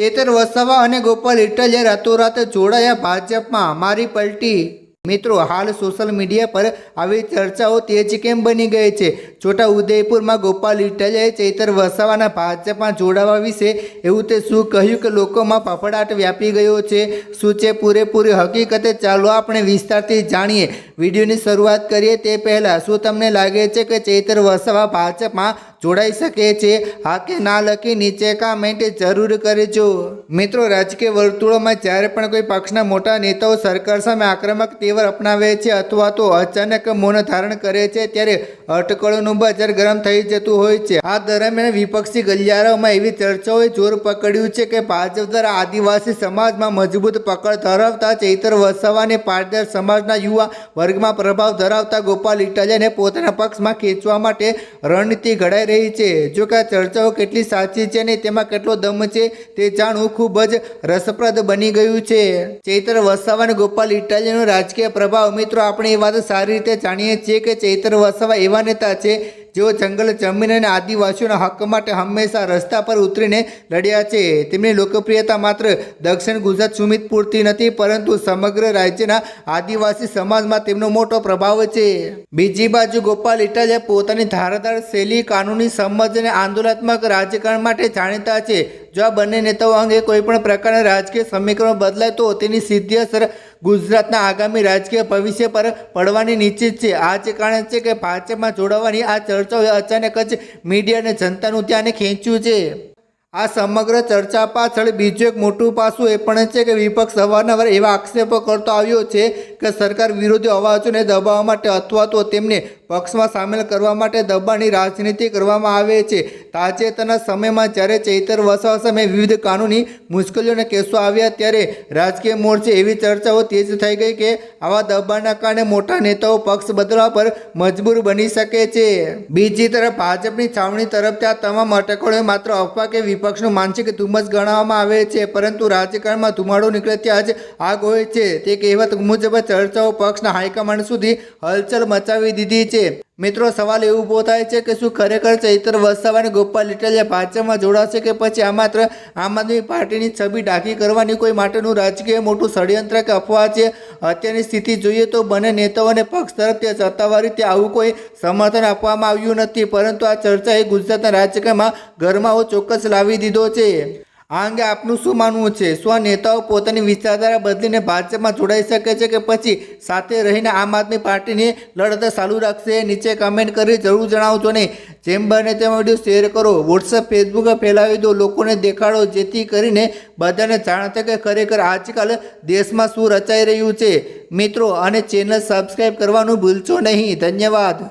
ચેતર વસાવા અને ગોપાલ ઇટાલિયા રાતોરાત જોડાયા ભાજપમાં, મારી પલટી। મિત્રો, હાલ સોશિયલ મીડિયા પર આવી ચર્ચાઓ તેજ કેમ બની ગઈ છે? છોટા ઉદેપુરમાં ગોપાલ ઇટાલિયાએ ચેતર વસાવાના ભાજપમાં જોડાવા વિશે એવું તે શું કહ્યું કે લોકોમાં ફફડાટ વ્યાપી ગયો છે? શું છે પૂરેપૂરી હકીકતે? ચાલો આપણે વિસ્તારથી જાણીએ। વિડીયોની શરૂઆત કરીએ તે પહેલાં શું તમને લાગે છે કે ચેતર વસાવા ભાજપમાં જોડાઈ શકે છે? હા કે ના લખી નીચે કમેન્ટ જરૂર કરજો। મિત્રો, રાજકીય વર્તુળોમાં જ્યારે પણ કોઈ પક્ષના મોટા નેતાઓ સરકાર સામે આક્રમક તેવર અપનાવે છે અથવા તો અચાનક મૌન ધારણ કરે છે, ત્યારે અટકળોનું બજાર ગરમ થઈ જતું હોય છે। આ દરમિયાન વિપક્ષી ગલિયારાઓમાં એવી ચર્ચાઓએ જોર પકડ્યું છે કે ભાજપ દ્વારા આદિવાસી સમાજમાં મજબૂત પકડ ધરાવતા ચેતર વસાવાને પાટીદાર સમાજના યુવા વર્ગમાં પ્રભાવ ધરાવતા ગોપાલ ઇટાલિયાને પોતાના પક્ષમાં ખેંચવા માટે રણનીતિ ઘડાઈ રહી છે। જો કે આ ચર્ચાઓ કેટલી સાચી છે અને તેમાં કેટલો દમ છે તે જાણવું ખૂબ જ રસપ્રદ બની ગયું છે। ચેતર વસાવા અને ગોપાલ ઇટાલિયાનો રાજકીય પ્રભાવ। મિત્રો, આપણે એ વાત સારી રીતે જાણીએ છીએ કે ચેતર વસાવા એવા નેતા છે જેઓ જંગલ, જમીન અને આદિવાસીઓના હક માટે હંમેશા રસ્તા પર ઉતરીને લડ્યા છે। તેમની લોકપ્રિયતા માત્ર દક્ષિણ ગુજરાત સુમિત પૂરતી નથી, પરંતુ સમગ્ર રાજ્યના આદિવાસી સમાજમાં તેમનો મોટો પ્રભાવ છે। બીજી બાજુ ગોપાલ ઇટાલિયા પોતાની ધારદાર શૈલી, કાનૂની સમજ અને આંદોલનાત્મક રાજકારણ માટે જાણીતા છે। જો આ બંને નેતાઓ અંગે કોઈપણ પ્રકારના રાજકીય સમીકરણો બદલાય તો તેની સીધી અસર ગુજરાતના આગામી રાજકીય ભવિષ્ય પર પડવાની નિશ્ચિત છે। આ જ કારણ છે કે ભાજપમાં જોડાવાની આ ચર્ચાઓએ અચાનક જ મીડિયા અને જનતાનું ધ્યાન ખેંચ્યું છે। આ સમગ્ર ચર્ચા પાછળ બીજું એક મોટું પાસું એ પણ છે કે વિપક્ષ અવારનવાર એવા આક્ષેપો કરતો આવ્યો છે કે સરકાર વિરોધી અવાજોને દબાવવા માટે અથવા તો તેમને પક્ષમાં સામેલ કરવા માટે દબાણની રાજનીતિ કરવામાં આવે છે। તાજેતરના સમયમાં જ્યારે ચેતર વસાવા સામે વિવિધ કાનૂની મુશ્કેલીઓના કેસો આવ્યા ત્યારે રાજકીય મોરચે એવી ચર્ચાઓ તેજ થઈ ગઈ કે આવા દબાણના કારણે મોટા નેતાઓ પક્ષ બદલવા પર મજબૂર બની શકે છે। બીજી તરફ ભાજપની છાવણી તરફથી આ તમામ અટકળોએ માત્ર અફવા કે વિપક્ષનું માનસિક ધુમ્મસ ગણાવવામાં આવે છે, પરંતુ રાજકારણમાં ધુમાડો નીકળે ત્યાં જ આગ હોય છે। તે કહેવત મુજબ ચર્ચાઓ પક્ષના હાઈકમાન્ડ સુધી હલચલ મચાવી દીધી છે। મિત્રો, સવાલ એવું ઊભો થાય છે કે શું ખરેખર ચેતર વસાવા અને ગોપાલ ઇટાલિયા ભાજપમાં જોડાશે કે પછી આ માત્ર આમ આદમી પાર્ટીની છબી ડાઘી કરવાની કોઈ માટેનું રાજકીય મોટું ષડયંત્ર કે અફવા છે? અત્યારની સ્થિતિ જોઈએ તો બંને નેતાઓ અને પક્ષ તરફથી સત્તાવાર રીતે આવું કોઈ સમર્થન આપવામાં આવ્યું નથી, પરંતુ આ ચર્ચાએ ગુજરાતના રાજકારણમાં ગરમાવો ચોક્કસ લાવી દીધો છે। આ અંગે આપનું શું માનવું છે? શું આ નેતાઓ પોતાની વિચારધારા બદલીને ભાજપમાં જોડાઈ શકે છે કે પછી સાથે રહીને આમ આદમી પાર્ટીની લડત ચાલુ રાખશે? નીચે કમેન્ટ કરી જરૂર જણાવજો ને જેમ બને તેમ વિડીયો શેર કરો, વોટ્સઅપ, ફેસબુક પર ફેલાવી દો, લોકોને દેખાડો, જેથી કરીને બધાને જાણ થાય કે ખરેખર આજકાલ દેશમાં શું રચાઈ રહ્યું છે। મિત્રો, અને ચેનલ સબસ્ક્રાઈબ કરવાનું ભૂલશો નહીં। ધન્યવાદ।